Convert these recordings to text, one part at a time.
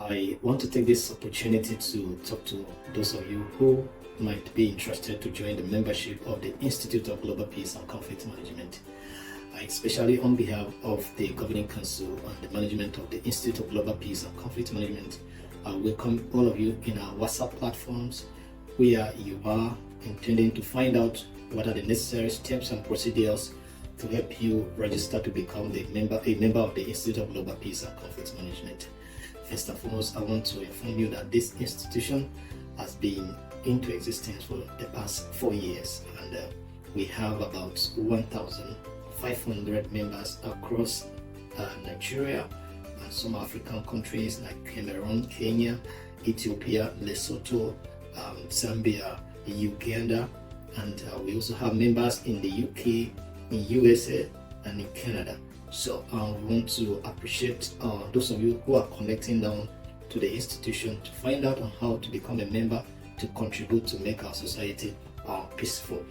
I want to take this opportunity to talk to those of you who might be interested to join the membership of the Institute of Global Peace and Conflict Management. Especially on behalf of the Governing Council and the management of the Institute of Global Peace and Conflict Management, I welcome all of you in our WhatsApp platforms where you are intending to find out what are the necessary steps and procedures to help you register to become a member of the Institute of Global Peace and Conflict Management. First and foremost, I want to inform you that this institution has been into existence for the past 4 years, and we have about 1,500 members across Nigeria and some African countries like Cameroon, Kenya, Ethiopia, Lesotho, Zambia, Uganda, and we also have members in the UK, in USA, and in Canada. So we want to appreciate those of you who are connecting down to the institution to find out on how to become a member, to contribute to make our society peaceful.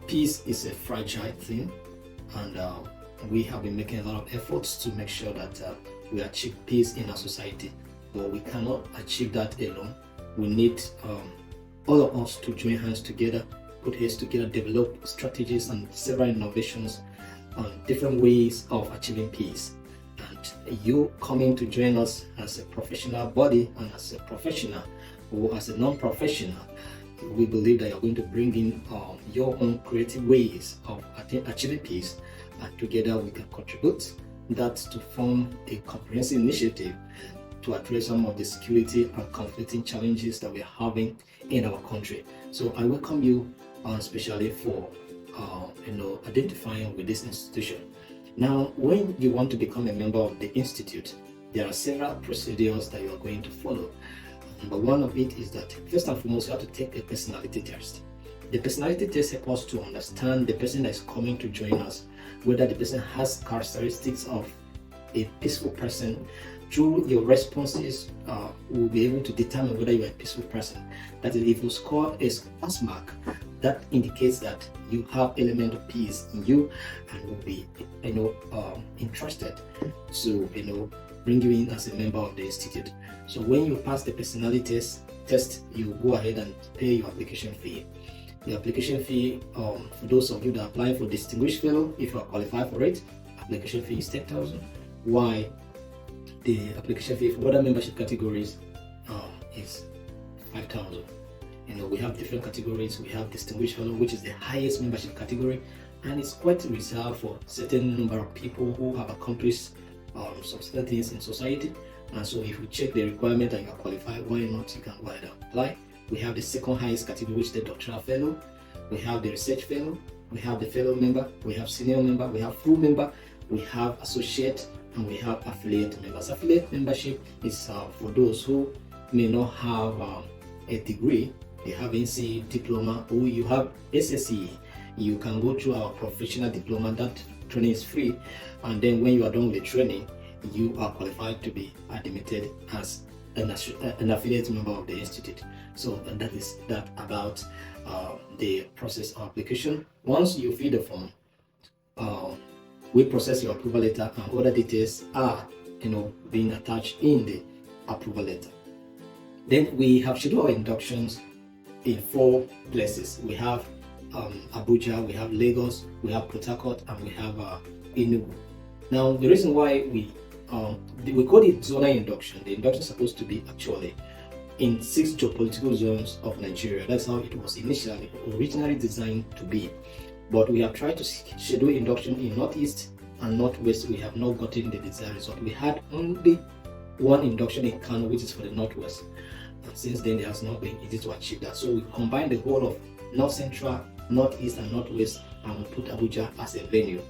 Peace is a fragile thing, and we have been making a lot of efforts to make sure that we achieve peace in our society. But we cannot achieve that alone. We need all of us to join hands together, put heads together, develop strategies and several innovations on different ways of achieving peace. And you coming to join us as a professional body and as a professional or as a non-professional, we believe that you're going to bring in your own creative ways of achieving peace, and together we can contribute that to form a comprehensive initiative to address some of the security and conflicting challenges that we're having in our country. So I welcome you, especially for identifying with this institution. Now, when you want to become a member of the institute, there are several procedures that you are going to follow. Number one of it is that first and foremost, you have to take a personality test. The personality test helps us to understand the person that is coming to join us, whether the person has characteristics of a peaceful person. Through your responses, we'll be able to determine whether you are a peaceful person. That is, if you score a pass mark, that indicates that you have element of peace in you, and will be interested to bring you in as a member of the institute. So when you pass the personality test, you go ahead and pay your application fee. The application fee, for those of you that apply for distinguished fellow, if you are qualified for it, application fee is 10,000. Why the application fee for other membership categories is 5,000. We have different categories. We have distinguished fellow, which is the highest membership category, and it's quite reserved for certain number of people who have accomplished some certain things in society. And so if you check the requirement and you are qualified, why not? You can go ahead and apply. We have the second highest category, which is the doctoral fellow. We have the research fellow. We have the fellow member. We have senior member. We have full member. We have associate, and we have affiliate members. Affiliate membership is for those who may not have a degree. They have NCE diploma, or you have SSE. You can go through our professional diploma. That training is free, and then when you are done with the training, you are qualified to be admitted as an affiliate member of the institute. So that is that about the process of application. Once you fill the form, we process your approval letter, and other details are being attached in the approval letter. Then we have scheduled our inductions in 4 places. We have Abuja, we have Lagos, we have Port Harcourt, and we have Enugu. Now, the reason why we call it zonal induction, the induction is supposed to be actually in 6 geopolitical zones of Nigeria. That's how it was originally designed to be. But we have tried to schedule induction in Northeast and Northwest. We have not gotten the desired result. We had only one induction in Kano, which is for the Northwest. And since then, it has not been easy to achieve that. So we combined the whole of North Central, Northeast, and Northwest, and we put Abuja as a venue.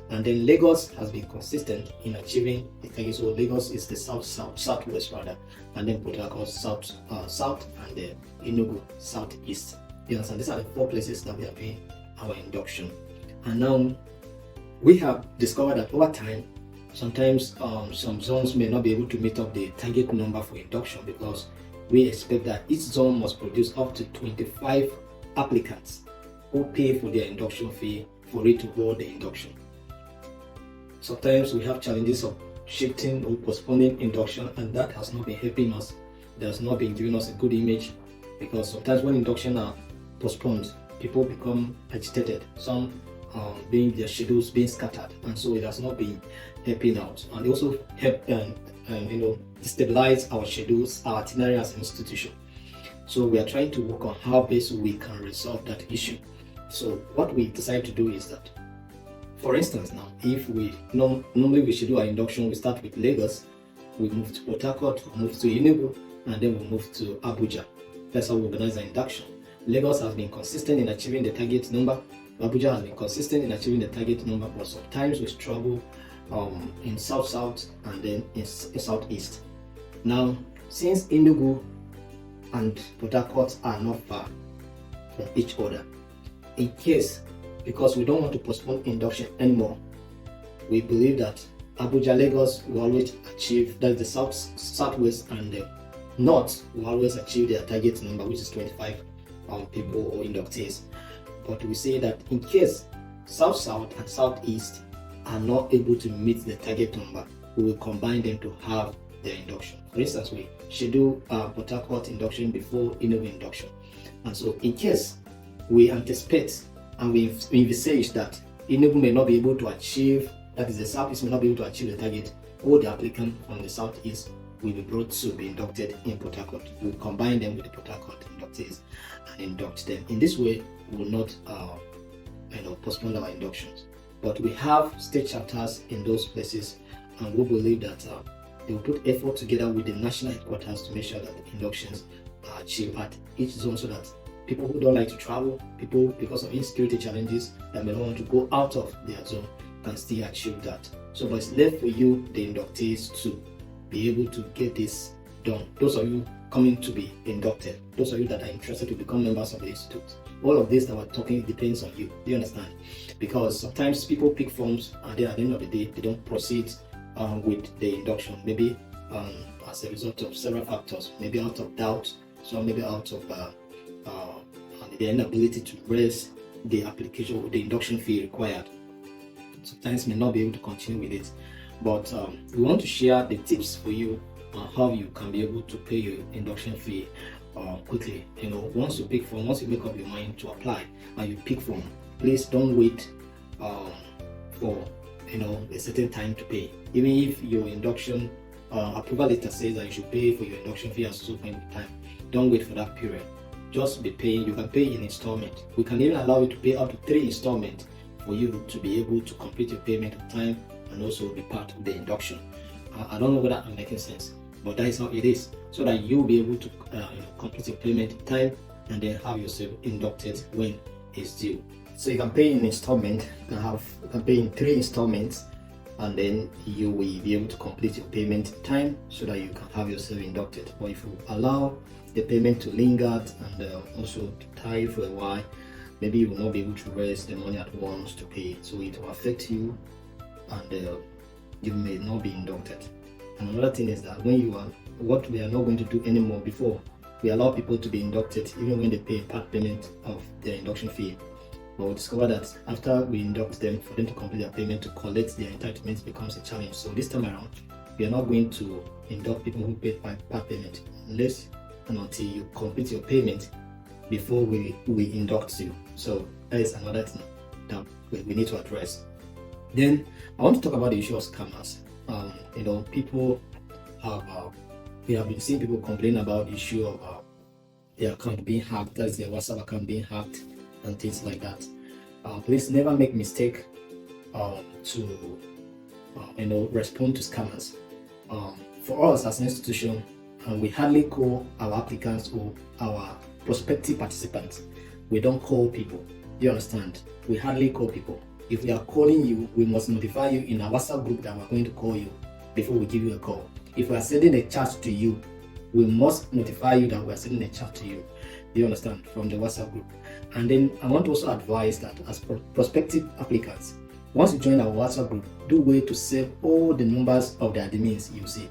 And then Lagos has been consistent in achieving the target. So Lagos is the southwest rather, and then Port Harcourt south, and then Enugu southeast. You understand? These are the 4 places that we are doing our induction. And now we have discovered that over time, sometimes some zones may not be able to meet up the target number for induction, because we expect that each zone must produce up to 25 applicants who pay for their induction fee for it to hold the induction. Sometimes we have challenges of shifting or postponing induction, and that has not been helping us. It has not been giving us a good image, because sometimes when induction are postponed, people become agitated. Some being their schedules being scattered, and so it has not been helping out. And it also help destabilize our schedules, our itinerary as an institution. So we are trying to work on how best we can resolve that issue. So what we decided to do is that, for instance, now if we normally we should do our induction, we start with Lagos, we move to Port Harcourt, we move to Enugu, and then we move to Abuja. That's how we organize our induction. Lagos has been consistent in achieving the target number. Abuja has been consistent in achieving the target number, but sometimes we struggle in South and then in Southeast. Now, since Enugu and Port Harcourt are not far from each other, in case, because we don't want to postpone induction anymore, we believe that Abuja, Lagos will always achieve, that the southwest and the north will always achieve their target number, which is 25 people or inductees. But we say that in case South and Southeast are not able to meet the target number, we will combine them to have their induction. For instance, we schedule Port Harcourt induction before Enugu induction. And so in case we anticipate and we envisage that Enugu may not be able to achieve, that is the Southeast may not be able to achieve the target, all the applicants from the Southeast will be brought to be inducted in Port Harcourt. We will combine them with the Port Harcourt inductees and induct them. In this way, we will not postpone our inductions. But we have state chapters in those places, and we believe that they will put effort together with the national headquarters to make sure that the inductions are achieved at each zone, so that people who don't like to travel, people because of insecurity challenges that may not want to go out of their zone, can still achieve that. So, but it's left for you, the inductees, to be able to get this done. Those of you coming to be inducted, those of you that are interested to become members of the institute, all of this that we're talking depends on you. Do you understand? Because sometimes people pick forms and then at the end of the day, they don't proceed with the induction, maybe as a result of several factors, maybe out of doubt, so maybe out of the inability to raise the application or the induction fee required. Sometimes may not be able to continue with it. But we want to share the tips for you on how you can be able to pay your induction fee quickly. Once you pick form, once you make up your mind to apply and you pick form, please don't wait for a certain time to pay. Even if your induction approval letter says that you should pay for your induction fee at a certain point in time, don't wait for that period. Just be paying. You can pay in installment. We can even allow you to pay up to 3 installments for you to be able to complete your payment on time and also be part of the induction. I don't know whether I'm making sense, but that is how it is, so that you'll be able to complete your payment in time and then have yourself inducted when it's due. So you can pay in installment. You can pay in 3 installments, and then you will be able to complete your payment in time so that you can have yourself inducted. But if you allow the payment to linger and also to tie for a while, maybe you will not be able to raise the money at once to pay, so it will affect you and you may not be inducted. And another thing is that what we are not going to do anymore, before we allow people to be inducted even when they pay part payment of their induction fee, but we discover that after we induct them, for them to complete their payment to collect their entitlements becomes a challenge. So this time around, we are not going to induct people who pay part payment unless and until you complete your payment before we induct you. So that is another thing that we need to address. Then I want to talk about the issue of scammers. People we have been seeing people complain about the issue of their account being hacked, that's their WhatsApp account being hacked and things like that. Please never make mistake to respond to scammers. For us as an institution, we hardly call our applicants or our prospective participants. We don't call people. Do you understand? We hardly call people. If we are calling you, we must notify you in our WhatsApp group that we're going to call you before we give you a call. If we are sending a chat to you, we must notify you that we are sending a chat to you. Do you understand? From the WhatsApp group. And then I want to also advise that as prospective applicants, once you join our WhatsApp group, do way to save all the numbers of the admins you see.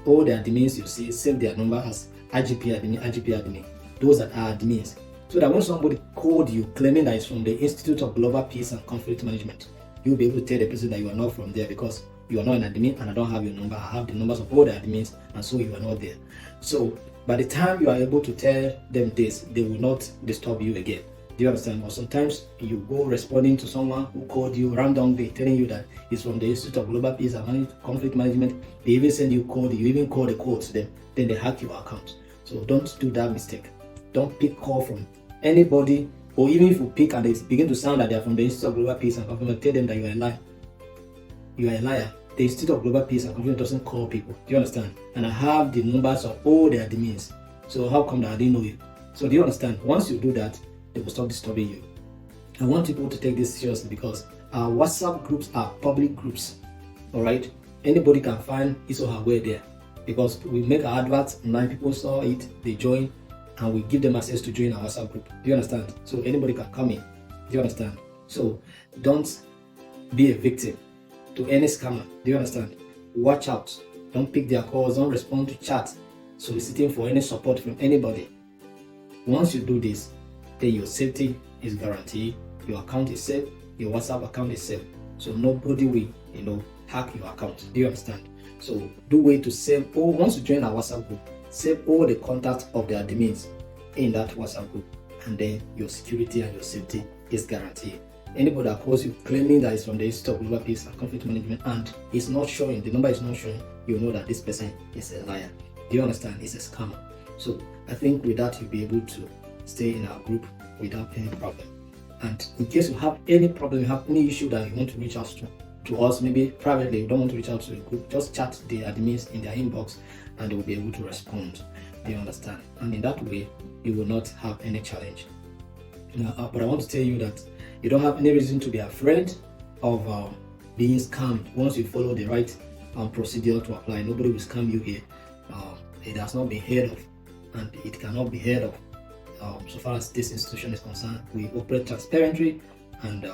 All the admins you see, save their number as IGP admin. Those that are admins. So that when somebody called you claiming that it's from the Institute of Global Peace and Conflict Management, you'll be able to tell the person that you are not from there, because you are not an admin and I don't have your number. I have the numbers of all the admins, and so you are not there. So by the time you are able to tell them this, they will not disturb you again. Do you understand? Or sometimes you go responding to someone who called you randomly telling you that it's from the Institute of Global Peace and Conflict Management. They even send you code, you even call the code to them, then they hack your account. So don't do that mistake. Don't pick call from anybody, or even if you pick and they begin to sound that they are from the Institute of Global Peace and Conflict, tell them that you are a liar. You are a liar. The Institute of Global Peace and Conflict doesn't call people. Do you understand? And I have the numbers of all the admins. So how come that I didn't know you? So do you understand? Once you do that, they will stop disturbing you. I want people to take this seriously because our WhatsApp groups are public groups. Alright? Anybody can find his or her way there. Because we make our adverts, 9 people saw it, they join, and we give them access to join our WhatsApp group. Do you understand? So anybody can come in. Do you understand? So don't be a victim to any scammer. Do you understand? Watch out. Don't pick their calls, don't respond to chat soliciting for any support from anybody. Once you do this, then your safety is guaranteed, your account is safe, your WhatsApp account is safe. So nobody will, hack your account. Do you understand? So do way to save, or once you join our WhatsApp group, save all the contacts of the admins in that WhatsApp group, and then your security and your safety is guaranteed. Anybody that calls you claiming that it's from the Institute of Global Peace and Conflict Management and it's not showing, the number is not showing, you know that this person is a liar. Do you understand? It's a scammer. So I think with that, you'll be able to stay in our group without any problem. And in case you have any problem, you have any issue that you want to reach out to us, maybe privately, you don't want to reach out to the group, just chat the admins in their inbox and they will be able to respond. Do you understand? And in that way, you will not have any challenge. Now, but I want to tell you that you don't have any reason to be afraid of being scammed once you follow the right procedure to apply. Nobody will scam you here. It has not been heard of, and it cannot be heard of. So far as this institution is concerned, we operate transparently, and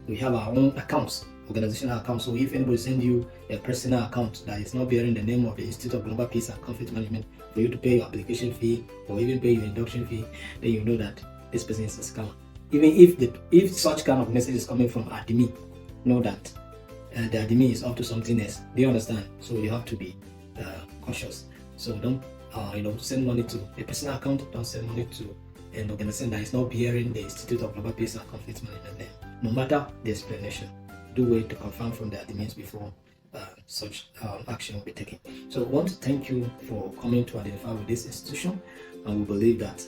we have our own accounts, organizational accounts. So if anybody sends you a personal account that is not bearing the name of the Institute of Global Peace and Conflict Management for you to pay your application fee or even pay your induction fee, then you know that this person is a scammer. Even if such kind of message is coming from admin, know that the admin is up to something else. Do you understand? So you have to be cautious. So don't send money to a personal account. Don't send money to an organization that is not bearing the Institute of Global Peace and Conflict Management name. No matter the explanation, do wait to confirm from the admins before such action will be taken. So I want to thank you for coming to identify with this institution, and we believe that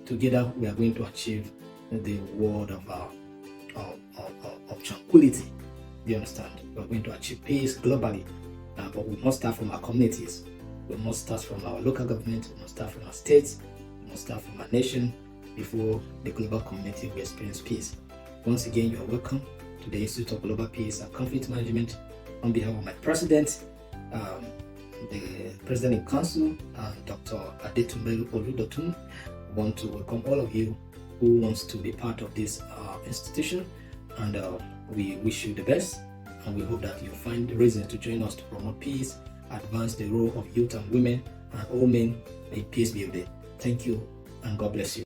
together we are going to achieve the world of tranquility. Do you understand? We are going to achieve peace globally, but we must start from our communities. We must start from our local government. We must start from our states. We must start from our nation before the global community will experience peace. Once again, you are welcome to the Institute of Global Peace and Conflict Management. On behalf of my president, the President in Council, Dr. Adetunbelu Oludotun, I want to welcome all of you who wants to be part of this institution, and we wish you the best, and we hope that you find reason to join us to promote peace, advance the role of youth and women and all men in peace building. Thank you, and God bless you.